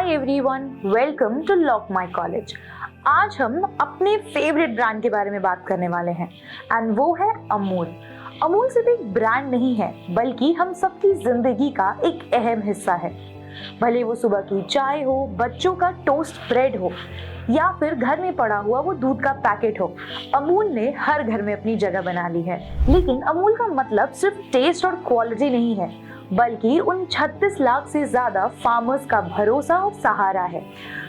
Hi everyone, welcome to Lock My College. आज हम अपने फेवरेट ब्रांड के बारे में बात करने वाले हैं एंड वो है अमूल। अमूल सिर्फ एक ब्रांड नहीं है बल्कि हम सबकी जिंदगी का एक अहम हिस्सा है। भले वो सुबह की चाय हो, बच्चों का टोस्ट ब्रेड हो या फिर घर में पड़ा हुआ वो दूध का पैकेट हो, अमूल ने हर घर में अपनी जगह बना ली है। लेकिन अमूल का मतलब सिर्फ टेस्ट और क्वालिटी नहीं है बल्कि उन 36 लाख से ज्यादा फार्मर्स का भरोसा और सहारा है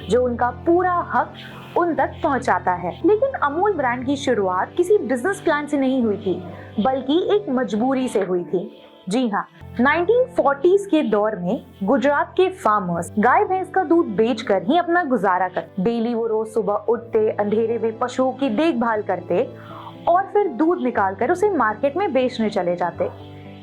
जो उनका पूरा हक उन तक पहुंचाता है। लेकिन अमूल ब्रांड की शुरुआत किसी बिजनेस प्लान से नहीं हुई थी बल्कि एक मजबूरी से हुई थी। जी हाँ, 1940s के दौर में गुजरात के फार्मर्स गाय भैंस का दूध बेचकर ही अपना गुजारा करते। डेली वो रोज सुबह उठते, अंधेरे में पशुओं की देखभाल करते और फिर दूध निकालकर उसे मार्केट में बेचने चले जाते।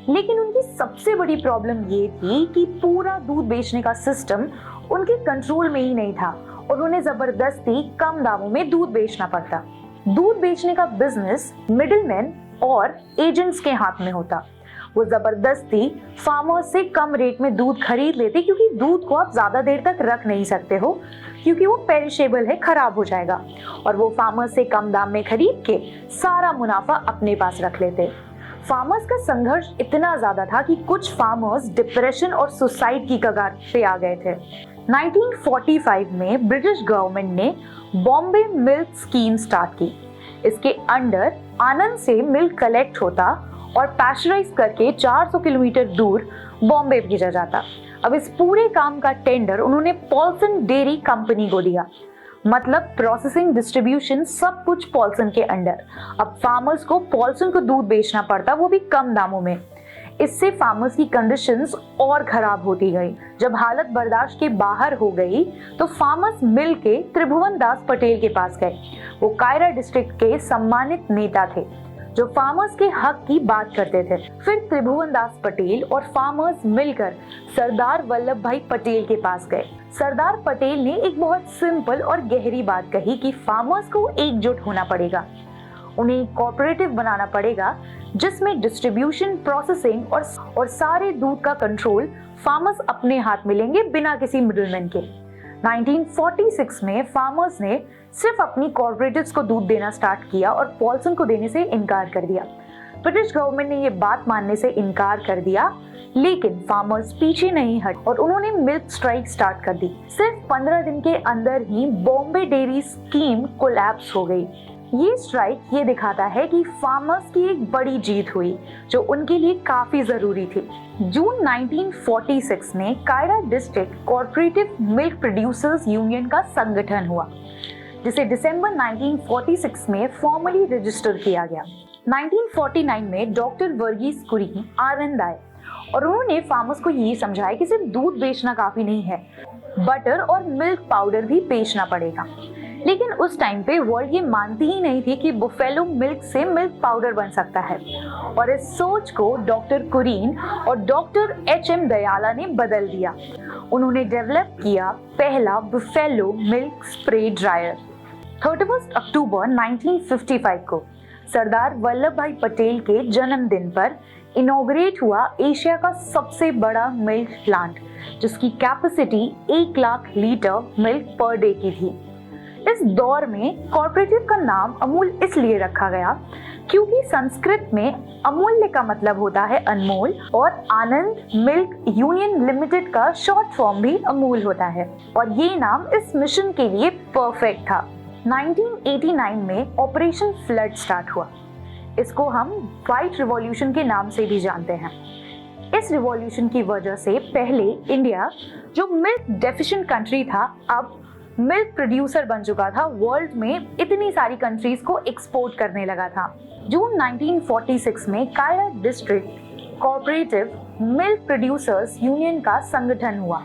लेकिन उनकी सबसे बड़ी प्रॉब्लम ये थी कि पूरा दूध बेचने का सिस्टम उनके कंट्रोल में ही नहीं था और उन्हें जबरदस्ती कम दामों में दूध बेचना पड़ता। दूध बेचने का बिजनेस मिडिलमैन और एजेंट्स के हाथ में होता। वो जबरदस्ती फार्मर्स से कम रेट में दूध खरीद लेते क्योंकि दूध को आप ज्यादा देर तक रख नहीं सकते हो क्योंकि वो पेरिशेबल है, खराब हो जाएगा। और वो फार्मर्स से कम दाम में खरीद के सारा मुनाफा अपने पास रख लेते। फार्मर्स का संघर्ष इतना ज्यादा था कि कुछ फार्मर्स डिप्रेशन और सुसाइड की कगार पे आ गए थे। 1945 में ब्रिटिश गवर्नमेंट ने बॉम्बे मिल्क स्कीम स्टार्ट की। इसके अंडर आनंद से मिल्क कलेक्ट होता और पैस्चराइज करके 400 किलोमीटर दूर बॉम्बे भेजा जाता। अब इस पूरे काम का टेंडर उन्होंने पॉल्सन डेयरी कंपनी को दिया, मतलब प्रोसेसिंग, डिस्ट्रीब्यूशन सब कुछ पॉल्सन के अंडर। अब फार्मर्स को पॉल्सन को दूध बेचना पड़ता, वो भी कम दामों में। इससे फार्मर्स की कंडीशंस और खराब होती गई। जब हालत बर्दाश्त के बाहर हो गई तो फार्मर्स मिल के त्रिभुवन दास पटेल के पास गए। वो कायरा डिस्ट्रिक्ट के सम्मानित नेता थे जो फार्मर्स के हक की बात करते थे। फिर त्रिभुवन दास पटेल और फार्मर्स मिलकर सरदार वल्लभ भाई पटेल के पास गए। सरदार पटेल ने एक बहुत सिंपल और गहरी बात कही कि फार्मर्स को एकजुट होना पड़ेगा, उन्हें एक कोऑपरेटिव बनाना पड़ेगा जिसमें डिस्ट्रीब्यूशन, प्रोसेसिंग और सारे दूध का कंट्रोल फार्मर्स अपने हाथ में लेंगे बिना किसी मिडिलमैन के। 1946 में फार्मर्स ने सिर्फ अपनी कॉर्पोरेटिव्स को दूध देना स्टार्ट किया और पॉल्सन को देने से इनकार कर दिया। ब्रिटिश गवर्नमेंट ने ये बात मानने से इनकार कर दिया, लेकिन फार्मर्स पीछे नहीं हट और उन्होंने मिल्क स्ट्राइक स्टार्ट कर दी। सिर्फ 15 दिन के अंदर ही बॉम्बे डेयरी स्कीम कोलैप्स हो गई। ये स्ट्राइक ये दिखाता है कि फार्मर्स की एक बड़ी जीत हुई जो उनके लिए काफी जरूरी थी। जून 1946 में Kaira district cooperative milk producers union का संगठन हुआ जिसे दिसंबर 1946 में फॉर्मली रजिस्टर किया गया। 1949 में डॉक्टर वर्गीस कुरियन आनंद आए और उन्होंने फार्मर्स को ये समझाया कि सिर्फ दूध बेचना काफी नहीं है, बटर और मिल्क पाउडर भी बेचना पड़ेगा। लेकिन उस टाइम पे वर्ल्ड ये मानती ही नहीं थी कि बुफेलो मिल्क से मिल्क पाउडर बन सकता है और इस सोच को डॉक्टर कुरियन और डॉक्टर एच.एम. दयाला ने बदल दिया। उन्होंने डेवलप किया पहला बुफेलो मिल्क स्प्रे ड्रायर। 31 अक्टूबर 1955 को सरदार वल्लभ भाई पटेल के जन्मदिन पर इनॉग्रेट हुआ एशिया का सबसे बड़ा मिल्क प्लांट जिसकी capacity 1 lakh litre milk per day की थी। इस दौर में कॉर्पोरेटिव का नाम अमूल इसलिए रखा गया क्योंकि संस्कृत में अमूल्य का मतलब होता है अनमोल और आनंद मिल्क यूनियन लिमिटेड का शॉर्ट फॉर्म भी अमूल होता है और ये नाम इस मिशन के लिए परफेक्ट था। 1989 में ऑपरेशन फ्लड स्टार्ट हुआ। इसको हम व्हाइट रिवॉल्यूशन के नाम से भी जानते हैं। इस रिवॉल्यूशन की वजह से पहले इंडिया जो मिल्क डेफिशिएंट कंट्री था अब मिल्क प्रोड्यूसर बन चुका था। वर्ल्ड में इतनी सारी कंट्रीज को एक्सपोर्ट करने लगा था। जून 1946 में Kaira district cooperative milk producers union का संगठन हुआ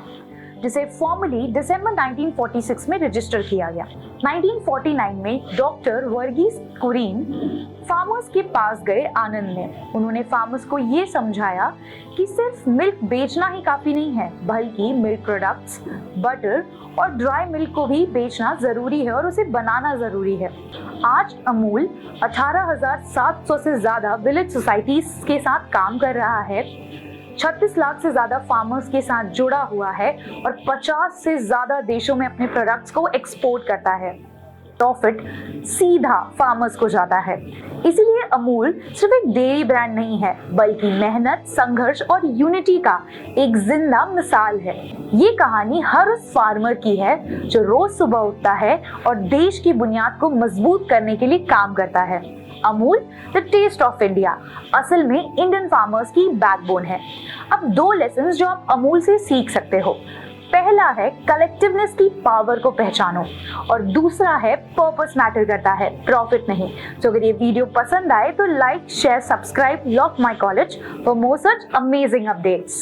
जिसे फॉर्मली दिसंबर 1946 में रजिस्टर किया गया। 1949 में डॉक्टर वर्गीस कुरियन फार्मर्स के पास गए आनंद ने। उन्होंने फार्मर्स को ये समझाया कि सिर्फ मिल्क बेचना ही काफी नहीं है बल्कि मिल्क प्रोडक्ट्स, बटर और ड्राई मिल्क को भी बेचना जरूरी है और उसे बनाना जरूरी है। आज अमूल 18,700 से ज्यादा विलेज सोसाइटीज के साथ काम कर रहा है 36 लाख से ज्यादा फार्मर्स के साथ जुड़ा हुआ है और 50 से ज्यादा देशों में अपने प्रोडक्ट्स को एक्सपोर्ट करता है। प्रॉफिट सीधा फार्मर्स को जाता है। इसीलिए अमूल सिर्फ एक डेयरी ब्रांड नहीं है, बल्कि मेहनत, संघर्ष और यूनिटी का एक जिंदा मिसाल है। ये कहानी हर उस फार्मर की है जो रोज सुबह उठता है और देश की बुनियाद को मजबूत करने के लिए काम करता है। Amul the taste of India असल में इंडियन फार्मर्स की बैकबोन है। अब 2 लेसन जो आप अमूल से सीख सकते हो। पहला है कलेक्टिवनेस की पावर को पहचानो और दूसरा है पर्पस मैटर करता है, प्रॉफिट नहीं। तो अगर ये वीडियो पसंद आए तो like, share, subscribe lock My college for more such amazing updates.